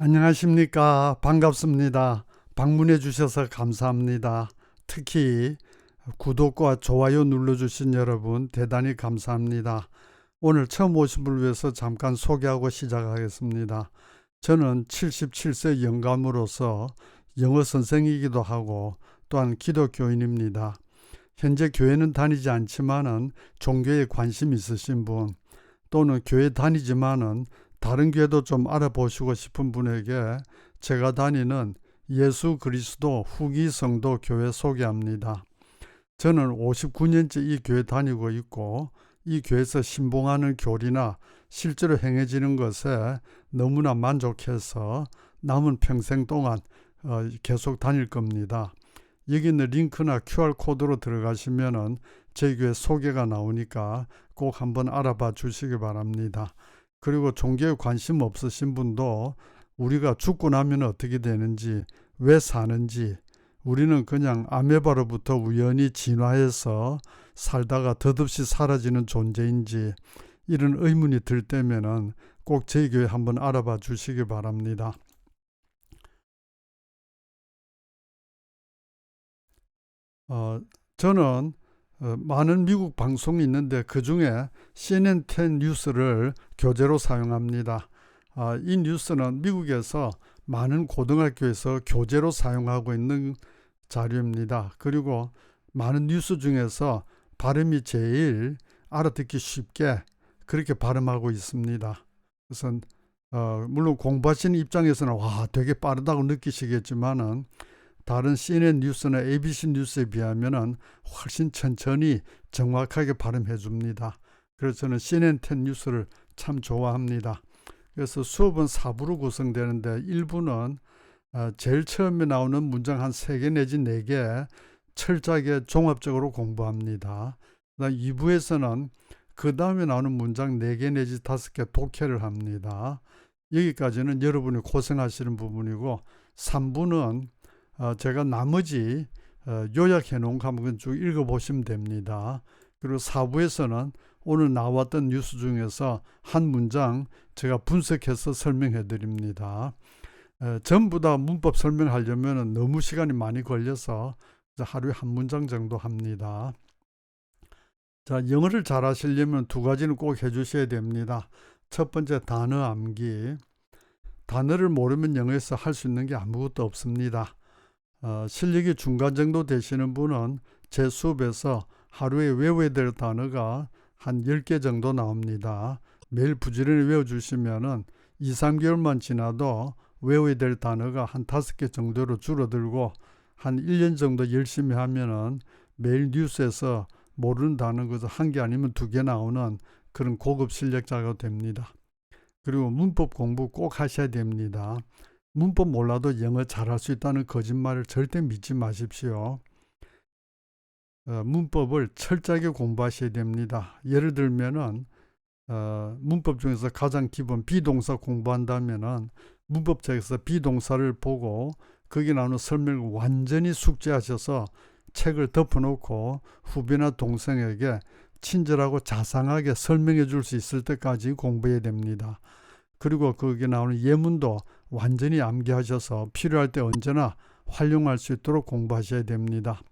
안녕하십니까. 반갑습니다. 방문해 주셔서 감사합니다. 특히 구독과 좋아요 눌러주신 여러분 대단히 감사합니다. 오늘 처음 오신 분을 위해서 잠깐 소개하고 시작하겠습니다. 저는 77세 영감으로서 영어 선생이기도 하고 또한 기독교인입니다. 현재 교회는 다니지 않지만은 종교에 관심 있으신 분 또는 교회 다니지만은 다른 교회도 좀 알아보시고 싶은 분에게 제가 다니는 예수 그리스도 후기 성도 교회 소개합니다. 저는 59년째 이 교회 다니고 있고 이 교회에서 신봉하는 교리나 실제로 행해지는 것에 너무나 만족해서 남은 평생 동안 계속 다닐 겁니다. 여기 있는 링크나 QR코드로 들어가시면은 제 교회 소개가 나오니까 꼭 한번 알아봐 주시기 바랍니다. 그리고 종교에 관심 없으신 분도 우리가 죽고 나면 어떻게 되는지, 왜 사는지, 우리는 그냥 아메바로부터 우연히 진화해서 살다가 덧없이 사라지는 존재인지 이런 의문이 들 때면은 꼭 저희 교회 한번 알아봐 주시기 바랍니다. 저는 많은 미국 방송이 있는데 그 중에 CNN10 뉴스를 교재로 사용합니다. 이 뉴스는 미국에서 많은 고등학교에서 교재로 사용하고 있는 자료입니다. 그리고 많은 뉴스 중에서 발음이 제일 알아듣기 쉽게 그렇게 발음하고 있습니다. 그래서 물론 공부하시는 입장에서는 와 되게 빠르다고 느끼시겠지만은 다른 CNN 뉴스나 ABC 뉴스에 비하면 훨씬 천천히 정확하게 발음해 줍니다. 그래서 저는 CNN10 뉴스를 참 좋아합니다. 그래서 수업은 4부로 구성되는데 1부는 제일 처음에 나오는 문장 한 3개 내지 4개 철저하게 종합적으로 공부합니다. 그다음 2부에서는 그 다음에 나오는 문장 4개 내지 5개 독해를 합니다. 여기까지는 여러분이 고생하시는 부분이고 3부는 제가 나머지 요약해 놓은 거 한번 쭉 읽어보시면 됩니다. 그리고 4부에서는 오늘 나왔던 뉴스 중에서 한 문장 제가 분석해서 설명해 드립니다. 전부 다 문법 설명하려면 너무 시간이 많이 걸려서 하루에 한 문장 정도 합니다. 자, 영어를 잘 하시려면 2가지는 꼭 해주셔야 됩니다. 첫 번째 단어 암기. 단어를 모르면 영어에서 할 수 있는 게 아무것도 없습니다. 실력이 중간 정도 되시는 분은 제 수업에서 하루에 외워야 될 단어가 한 10개 정도 나옵니다. 매일 부지런히 외워주시면은 2, 3개월만 지나도 외워야 될 단어가 한 5개 정도로 줄어들고 한 1년 정도 열심히 하면은 매일 뉴스에서 모르는 단어가 1개 아니면 2개 나오는 그런 고급 실력자가 됩니다. 그리고 문법 공부 꼭 하셔야 됩니다. 문법 몰라도 영어 잘할 수 있다는 거짓말을 절대 믿지 마십시오. 문법을 철저하게 공부하셔야 됩니다. 예를 들면은 문법 중에서 가장 기본 비동사 공부한다면은 문법책에서 비동사를 보고 거기 나오는 설명을 완전히 숙지하셔서 책을 덮어놓고 후배나 동생에게 친절하고 자상하게 설명해 줄 수 있을 때까지 공부해야 됩니다. 그리고 거기에 나오는 예문도 완전히 암기하셔서 필요할 때 언제나 활용할 수 있도록 공부하셔야 됩니다.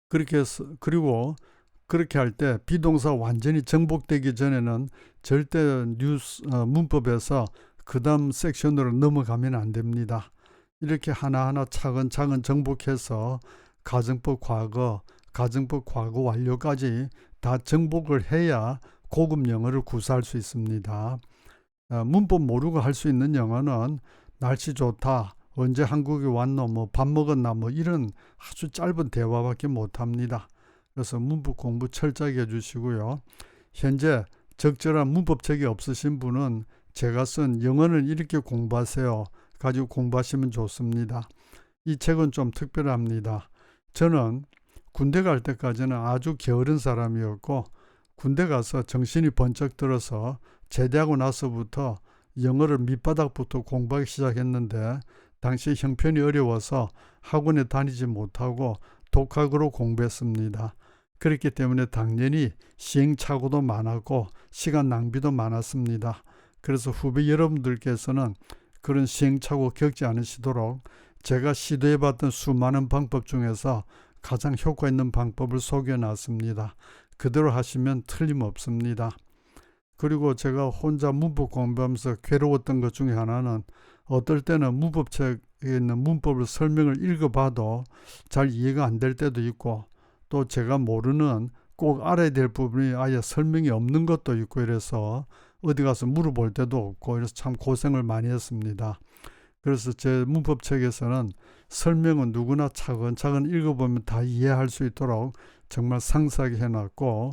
그리고 그렇게 할 때 비동사 완전히 정복되기 전에는 절대 문법에서 그 다음 섹션으로 넘어가면 안 됩니다. 이렇게 하나하나 차근차근 정복해서 가정법 과거 완료까지 다 정복을 해야 고급 영어를 구사할 수 있습니다. 문법 모르고 할 수 있는 영어는 날씨 좋다, 언제 한국에 왔노, 뭐 밥 먹었나, 뭐 이런 아주 짧은 대화밖에 못합니다. 그래서 문법 공부 철저하게 해주시고요. 현재 적절한 문법책이 없으신 분은 제가 쓴 영어는 이렇게 공부하세요 가지고 공부하시면 좋습니다. 이 책은 좀 특별합니다. 저는 군대 갈 때까지는 아주 게으른 사람이었고 군대 가서 정신이 번쩍 들어서 제대하고 나서부터 영어를 밑바닥부터 공부하기 시작했는데 당시 형편이 어려워서 학원에 다니지 못하고 독학으로 공부했습니다. 그렇기 때문에 당연히 시행착오도 많았고 시간 낭비도 많았습니다. 그래서 후배 여러분들께서는 그런 시행착오 겪지 않으시도록 제가 시도해봤던 수많은 방법 중에서 가장 효과 있는 방법을 소개해놨습니다. 그대로 하시면 틀림없습니다. 그리고 제가 혼자 문법 공부하면서 괴로웠던 것 중에 하나는 어떨 때는 문법책에 있는 문법을 설명을 읽어봐도 잘 이해가 안 될 때도 있고, 또 제가 모르는 꼭 알아야 될 부분이 아예 설명이 없는 것도 있고, 이래서 어디 가서 물어볼 때도 없고, 이래서 참 고생을 많이 했습니다. 그래서 제 문법책에서는 설명은 누구나 차근차근 읽어보면 다 이해할 수 있도록 정말 상세하게 해놨고,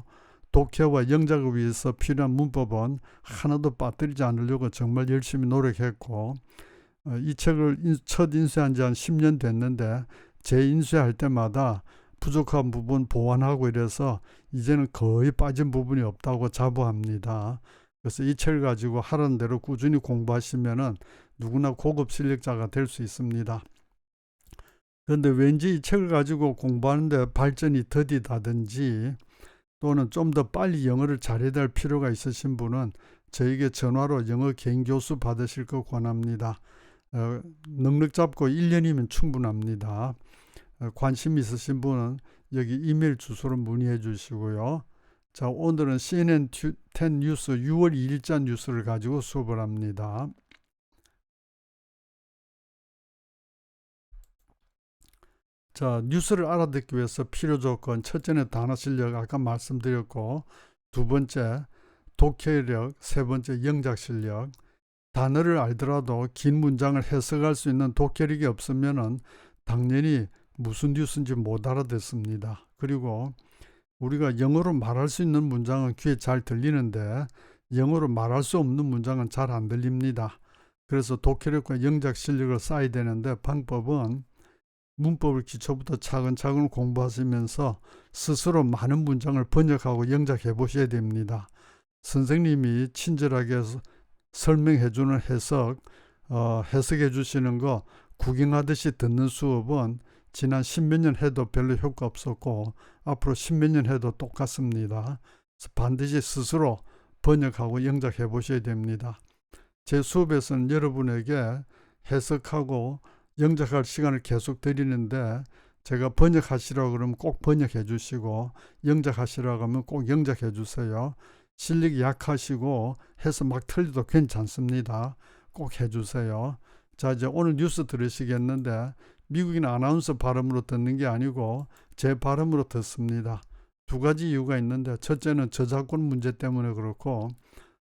독해와 영작을 위해서 필요한 문법은 하나도 빠뜨리지 않으려고 정말 열심히 노력했고, 이 책을 첫 인쇄한 지 한 10년 됐는데 재인쇄할 때마다 부족한 부분 보완하고 이래서 이제는 거의 빠진 부분이 없다고 자부합니다. 그래서 이 책을 가지고 하라는 대로 꾸준히 공부하시면은 누구나 고급 실력자가 될 수 있습니다. 그런데 왠지 이 책을 가지고 공부하는데 발전이 더디다든지 또는 좀 더 빨리 영어를 잘해야 될 필요가 있으신 분은 저에게 전화로 영어 개인 교수 받으실 거 권합니다. 넉넉 잡고 1년이면 충분합니다. 관심 있으신 분은 여기 이메일 주소로 문의해 주시고요. 자, 오늘은 CNN 10 뉴스 6월 2일자 뉴스를 가지고 수업을 합니다. 자, 뉴스를 알아듣기 위해서 필요 조건, 첫째는 단어 실력, 아까 말씀드렸고, 두 번째 독해력, 세 번째 영작 실력. 단어를 알더라도 긴 문장을 해석할 수 있는 독해력이 없으면은 당연히 무슨 뉴스인지 못 알아듣습니다. 그리고 우리가 영어로 말할 수 있는 문장은 귀에 잘 들리는데 영어로 말할 수 없는 문장은 잘 안 들립니다. 그래서 독해력과 영작 실력을 쌓아야 되는데 방법은 문법을 기초부터 차근차근 공부하시면서 스스로 많은 문장을 번역하고 영작해 보셔야 됩니다. 선생님이 친절하게 설명해 주는 해석해 주시는 거 구경하듯이 듣는 수업은 지난 10몇 년 해도 별로 효과 없었고 앞으로 10몇 년 해도 똑같습니다. 반드시 스스로 번역하고 영작해 보셔야 됩니다. 제 수업에서는 여러분에게 해석하고 영작할 시간을 계속 드리는데 제가 번역하시라고 그러면 꼭 번역해 주시고 영작하시라고 하면 꼭 영작해 주세요. 실력이 약하시고 해서 막 틀려도 괜찮습니다. 꼭 해주세요. 자, 이제 오늘 뉴스 들으시겠는데 미국인 아나운서 발음으로 듣는 게 아니고 제 발음으로 듣습니다. 두 가지 이유가 있는데 첫째는 저작권 문제 때문에 그렇고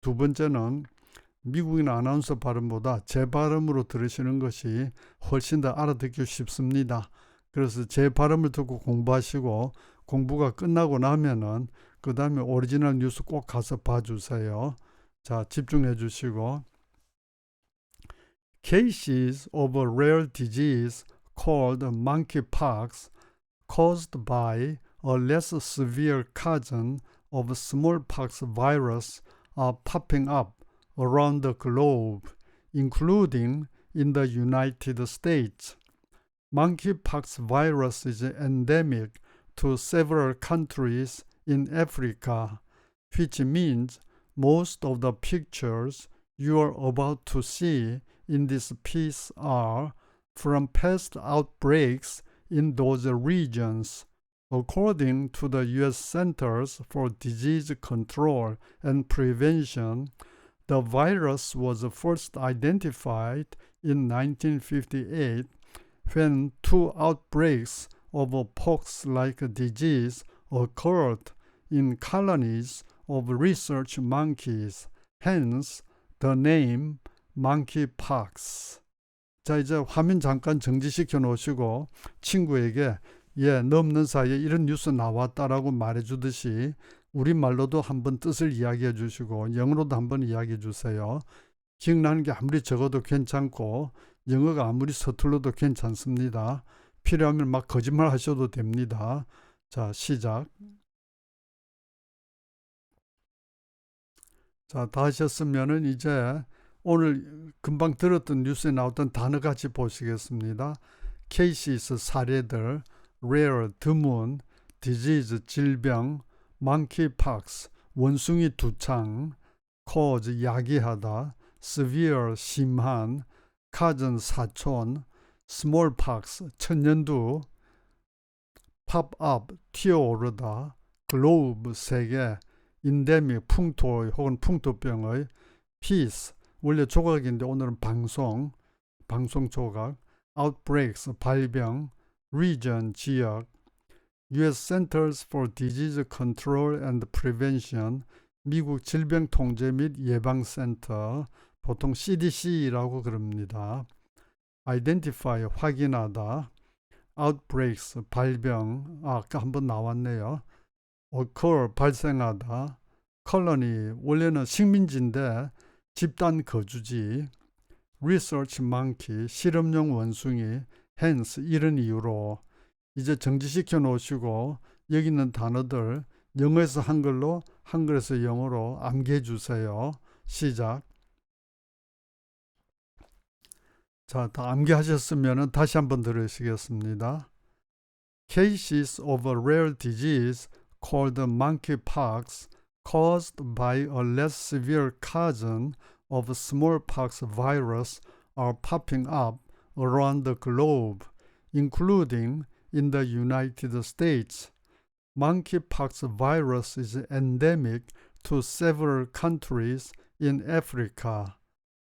두 번째는 미국인 아나운서 발음보다 제 발음으로 들으시는 것이 훨씬 더 알아듣기 쉽습니다. 그래서 제 발음을 듣고 공부하시고 공부가 끝나고 나면은 그 다음에 오리지널 뉴스 꼭 가서 봐주세요. 자, 집중해 주시고 Cases of a rare disease called monkeypox caused by a less severe cousin of smallpox virus are popping up around the globe, including in the United States. Monkeypox virus is endemic to several countries in Africa, which means most of the pictures you are about to see in this piece are from past outbreaks in those regions. According to the U.S. Centers for Disease Control and Prevention, the virus was first identified in 1958 when two outbreaks of a pox-like disease occurred in colonies of research monkeys, hence the name monkeypox. 자, 이제 화면 잠깐 정지시켜 놓으시고 친구에게 넘는 사이에 이런 뉴스 나왔다라고 말해주듯이 우리말로도 한번 뜻을 이야기해 주시고 영어로도 한번 이야기해 주세요. 기억나는 게 아무리 적어도 괜찮고 영어가 아무리 서툴러도 괜찮습니다. 필요하면 막 거짓말 하셔도 됩니다. 자, 시작. 자, 다 하셨으면은 이제 오늘 금방 들었던 뉴스에 나왔던 단어 같이 보시겠습니다. cases 사례들, rare 드문, disease 질병, monkeypox 원숭이 두창, cause 야기하다, severe 심한, cousin 사촌, smallpox 천연두, pop up 튀어오르다, globe 세계, endemic 풍토의 혹은 풍토병의, peace 원래 조각인데 오늘은 방송 조각, outbreaks 발병, region 지역, U.S. Centers for Disease Control and Prevention 미국 질병통제 및 예방센터 보통 CDC라고 그럽니다. identify 확인하다, outbreaks 발병 아까 한번 나왔네요. occur 발생하다, colony 원래는 식민지인데 집단 거주지, research monkey 실험용 원숭이, hence 이런 이유로. 이제 정지시켜 놓으시고 여기 있는 단어들 영어에서 한글로 한글에서 영어로 암기해 주세요. 시작. 자, 다 암기하셨으면 다시 한번 들으시겠습니다. Cases of a rare disease called monkeypox caused by a less severe cousin of smallpox virus are popping up around the globe, including in the United States. Monkeypox virus is endemic to several countries in Africa,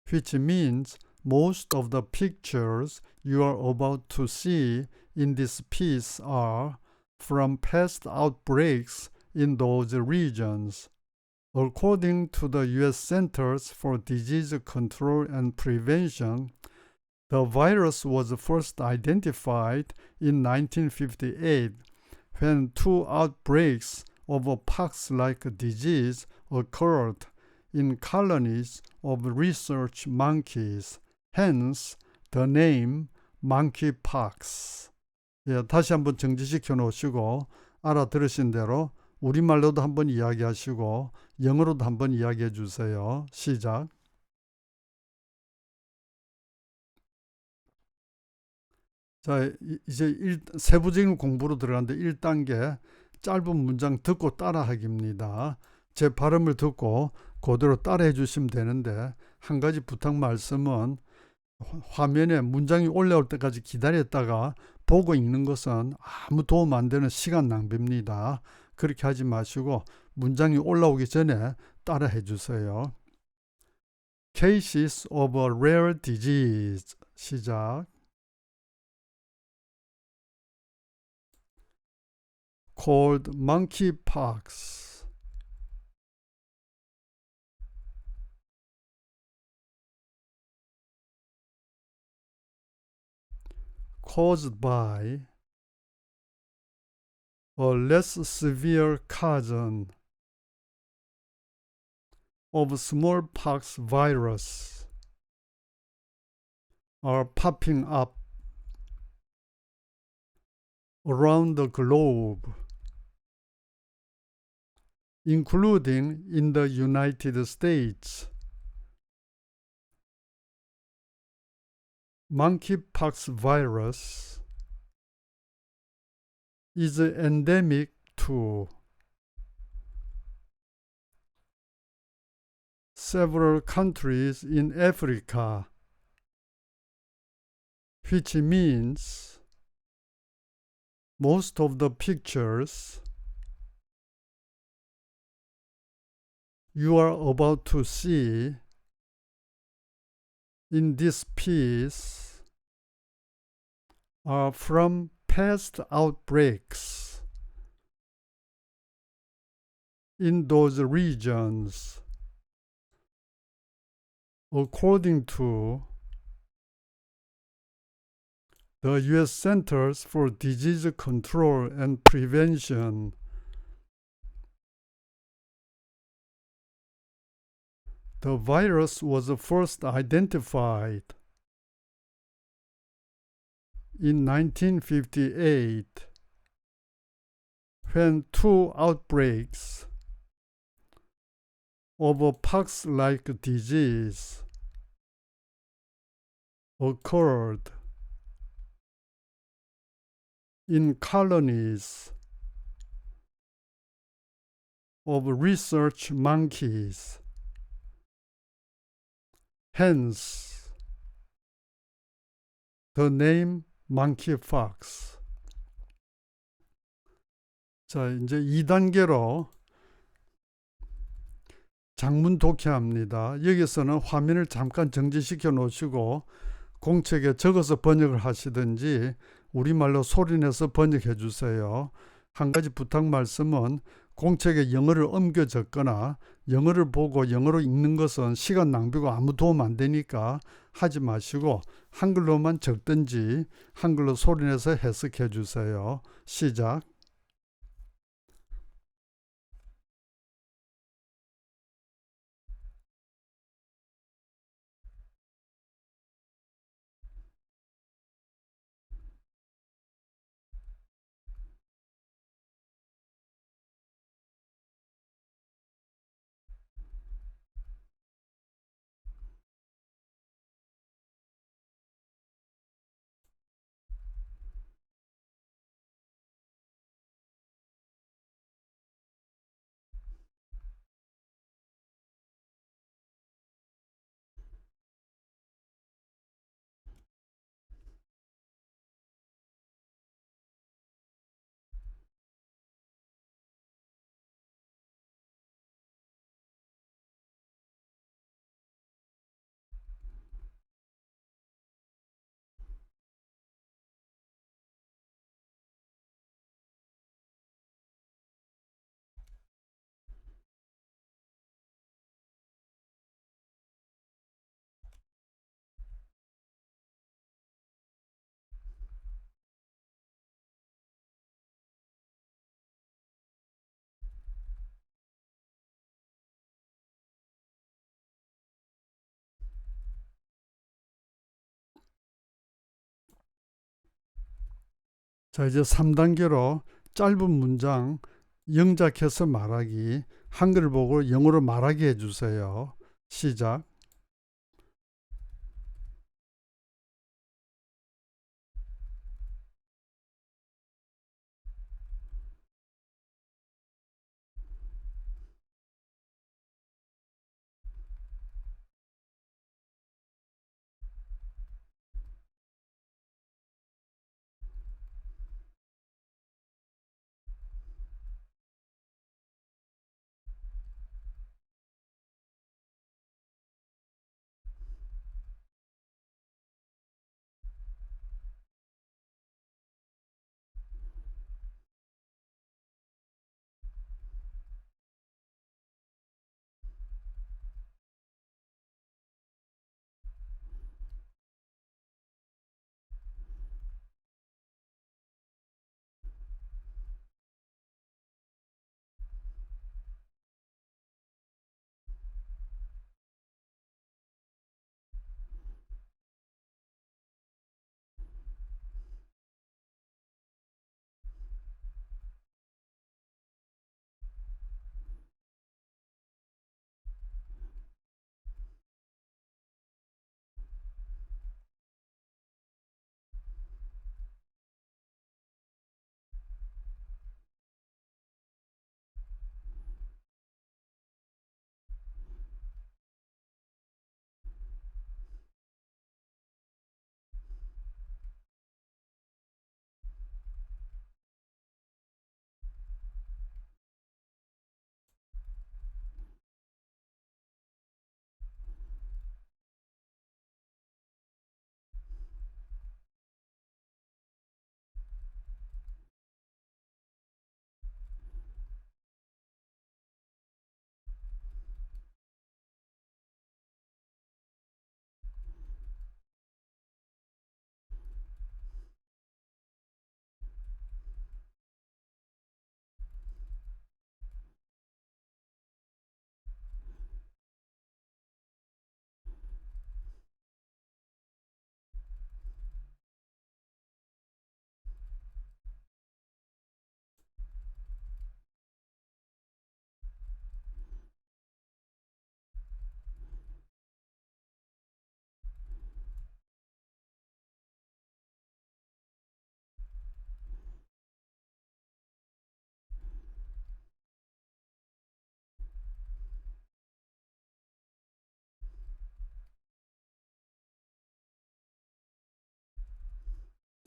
which means most of the pictures you are about to see in this piece are from past outbreaks in those regions. According to the U.S. Centers for Disease Control and Prevention, the virus was first identified in 1958 when 2 outbreaks of a pox-like disease occurred in colonies of research monkeys. Hence, the name monkeypox. 예, 다시 한번 정지시켜 놓으시고 알아들으신 대로 우리말로도 한번 이야기하시고 영어로도 한번 이야기해 주세요. 시작. 자, 이제 세부적인 공부로 들어가는데 1단계 짧은 문장 듣고 따라하기입니다. 제 발음을 듣고 그대로 따라해 주시면 되는데 한 가지 부탁 말씀은 화면에 문장이 올라올 때까지 기다렸다가 보고 읽는 것은 아무 도움 안 되는 시간 낭비입니다. 그렇게 하지 마시고 문장이 올라오기 전에 따라해 주세요. Cases of a rare disease. 시작. called monkeypox. Caused by a less severe cousin of smallpox virus are popping up around the globe, including in the United States. Monkeypox virus is endemic to several countries in Africa, which means most of the pictures you are about to see in this piece are from past outbreaks in those regions. According to the U.S. Centers for Disease Control and Prevention, the virus was first identified in 1958 when 2 outbreaks of a pox-like disease occurred in colonies of research monkeys. hence the name monkeypox. 자, 이제 2단계로 장문 독해합니다. 여기서는 화면을 잠깐 정지시켜 놓으시고 공책에 적어서 번역을 하시든지 우리말로 소리내서 번역해 주세요. 한 가지 부탁 말씀은 공책에 영어를 옮겨 적거나 영어를 보고 영어로 읽는 것은 시간 낭비고 아무 도움 안 되니까 하지 마시고 한글로만 적든지 한글로 소리내서 해석해 주세요. 시작. 자, 이제 3단계로 짧은 문장 영작해서 말하기, 한글 보고 영어로 말하기 해주세요. 시작.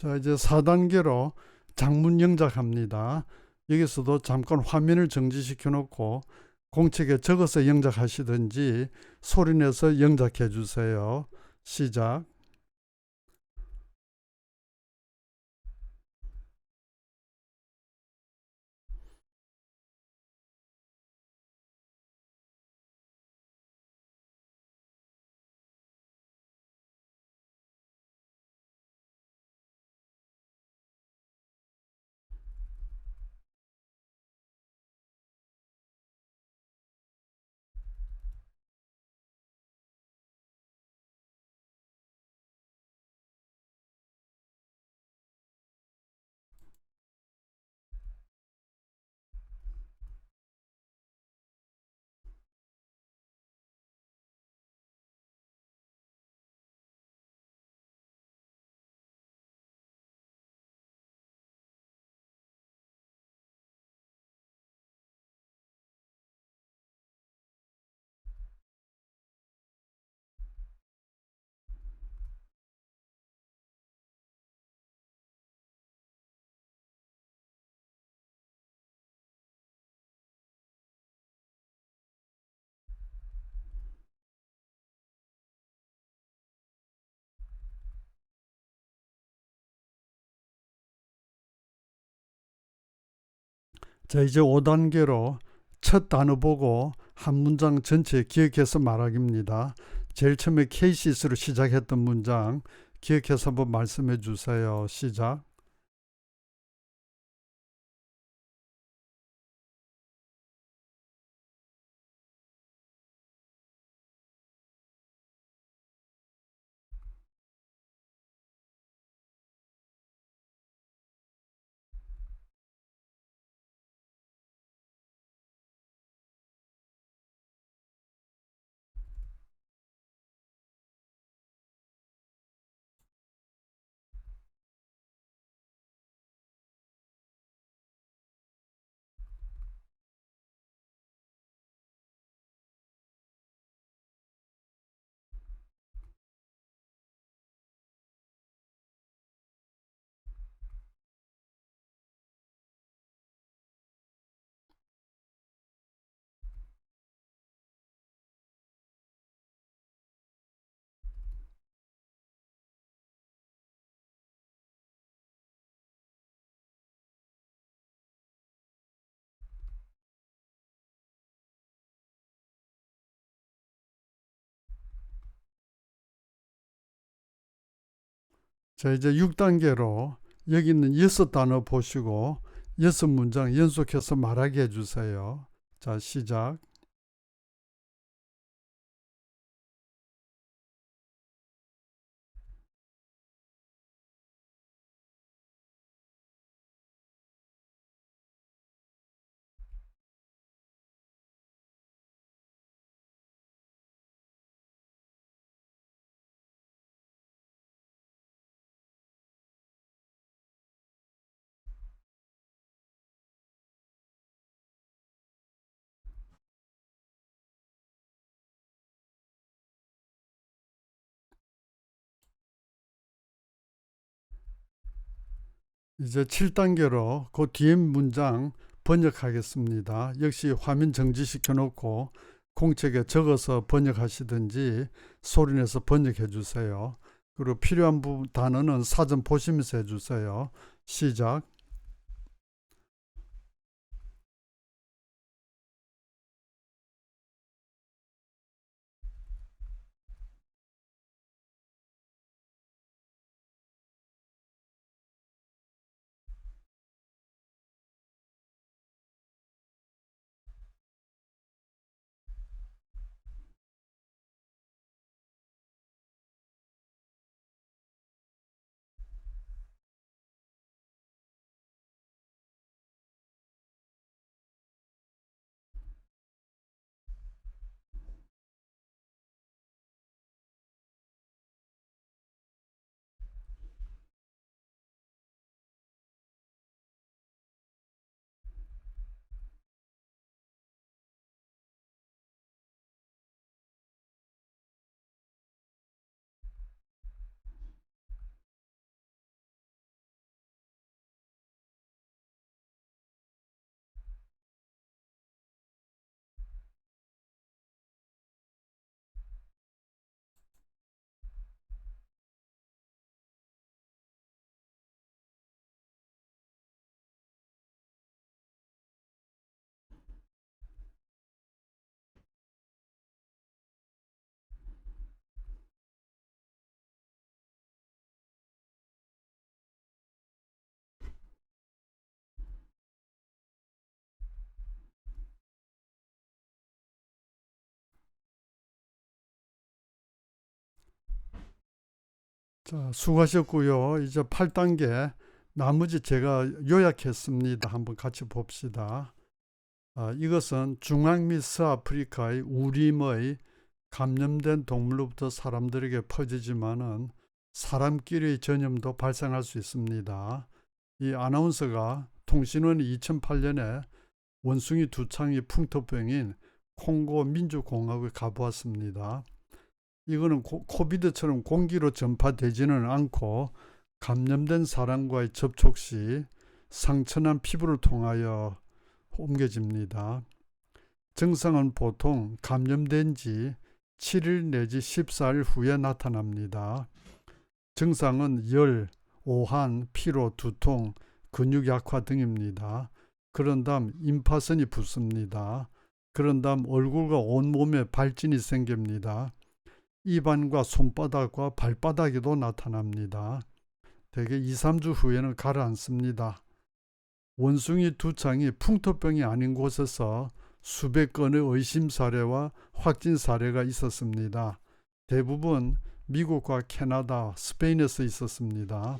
자, 이제 4단계로 장문 영작합니다. 여기서도 잠깐 화면을 정지시켜 놓고 공책에 적어서 영작하시든지 소리내서 영작해 주세요. 시작. 자, 이제 5단계로 첫 단어 보고 한 문장 전체 기억해서 말하기입니다. 제일 처음에 케이시스로 시작했던 문장 기억해서 한번 말씀해 주세요. 시작. 자, 이제 6단계로 여기 있는 6단어 보시고 6문장 연속해서 말하게 해주세요. 자, 시작. 이제 7단계로 그 뒤에 문장 번역하겠습니다. 역시 화면 정지시켜 놓고 공책에 적어서 번역하시든지 소리내서 번역해 주세요. 그리고 필요한 단어는 사전 보시면서 해주세요. 시작. 자, 수고하셨고요. 이제 8단계 나머지 제가 요약했습니다. 한번 같이 봅시다. 이것은 중앙 및 서아프리카의 우림의 감염된 동물로부터 사람들에게 퍼지지만은 사람끼리의 전염도 발생할 수 있습니다. 이 아나운서가 통신원이 2008년에 원숭이 두창이 풍토병인 콩고 민주공화국에 가보았습니다. 이거는 코비드처럼 공기로 전파되지는 않고 감염된 사람과의 접촉 시 상처난 피부를 통하여 옮겨집니다. 증상은 보통 감염된 지 7일 내지 14일 후에 나타납니다. 증상은 열, 오한, 피로, 두통, 근육 약화 등입니다. 그런 다음 임파선이 붓습니다. 그런 다음 얼굴과 온몸에 발진이 생깁니다. 입안과 손바닥과 발바닥에도 나타납니다. 대개 2, 3주 후에는 가라앉습니다. 원숭이 두창이 풍토병이 아닌 곳에서 수백 건의 의심 사례와 확진 사례가 있었습니다. 대부분 미국과 캐나다, 스페인에서 있었습니다.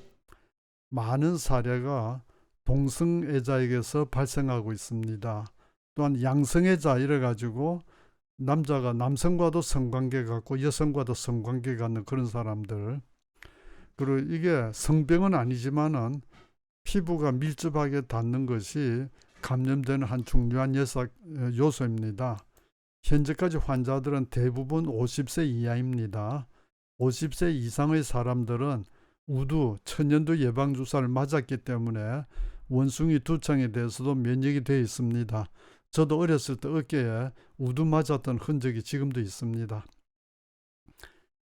많은 사례가 동성애자에게서 발생하고 있습니다. 또한 양성애자 이래가지고 남자가 남성과도 성관계 갖고 여성과도 성관계 갖는 그런 사람들. 그리고 이게 성병은 아니지만은 피부가 밀접하게 닿는 것이 감염되는 한 중요한 요소입니다. 현재까지 환자들은 대부분 50세 이하입니다. 50세 이상의 사람들은 우두, 천연두 예방주사를 맞았기 때문에 원숭이 두창에 대해서도 면역이 되어 있습니다. 저도 어렸을 때 어깨에 우두 맞았던 흔적이 지금도 있습니다.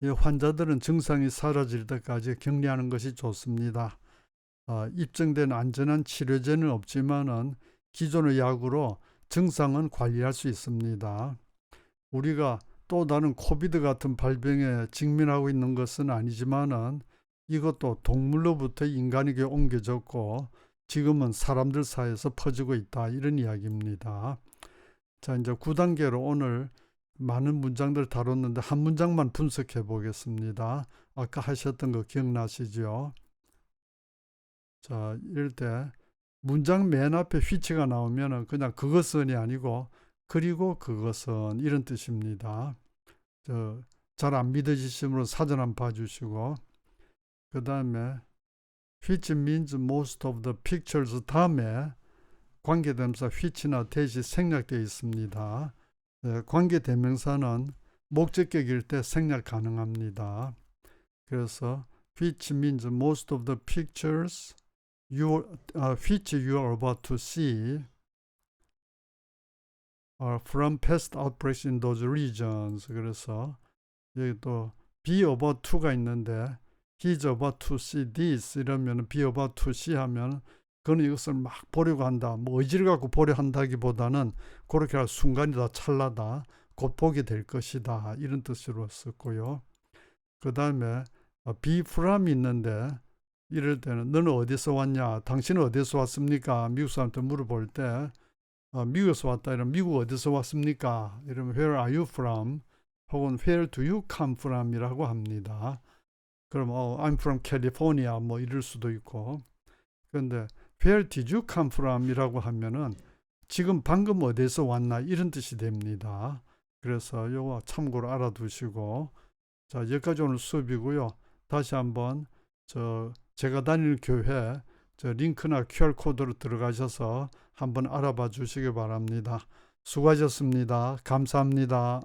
이 환자들은 증상이 사라질 때까지 격리하는 것이 좋습니다. 입증된 안전한 치료제는 없지만은 기존의 약으로 증상은 관리할 수 있습니다. 우리가 또 다른 코비드 같은 발병에 직면하고 있는 것은 아니지만은 이것도 동물로부터 인간에게 옮겨졌고 지금은 사람들 사이에서 퍼지고 있다, 이런 이야기입니다. 자, 이제 9단계로 오늘 많은 문장들 다뤘는데 한 문장만 분석해 보겠습니다. 아까 하셨던 거 기억나시죠? 자, 이럴 때 문장 맨 앞에 which가 나오면은 그냥 그것은이 아니고 그리고 그것은, 이런 뜻입니다. 잘 안 믿어지시면 사전 한번 봐주시고, 그 다음에 which means most of the pictures 다음에 관계대명사 which나 that이 생략되어 있습니다. 관계대명사는 목적격일 때 생략 가능합니다. 그래서 which means most of the pictures which you are about to see are from past outbreaks in those regions. 그래서 여기 또 be about to가 있는데 he's about to see this 이러면 be about to see 하면 그는 이것을 막 보려고 한다, 뭐 의지를 갖고 보려 한다기보다는 그렇게 할 순간이다, 찰나다, 곧 보게 될 것이다, 이런 뜻으로 썼고요. 그 다음에 be from이 있는데 이럴 때는 너는 어디서 왔냐, 당신은 어디서 왔습니까, 미국 사람한테 물어볼 때 미국에서 왔다 이러면 미국 어디서 왔습니까 이러면 where are you from 혹은 where do you come from 이라고 합니다. 그럼 I'm from California 뭐 이럴 수도 있고, 그런데 where did you come from 이라고 하면은 지금 방금 어디서 왔나, 이런 뜻이 됩니다. 그래서 이거 참고로 알아두시고, 자, 여기까지 오늘 수업이고요. 다시 한번 제가 다니는 교회 링크나 QR코드로 들어가셔서 한번 알아봐 주시기 바랍니다. 수고하셨습니다. 감사합니다.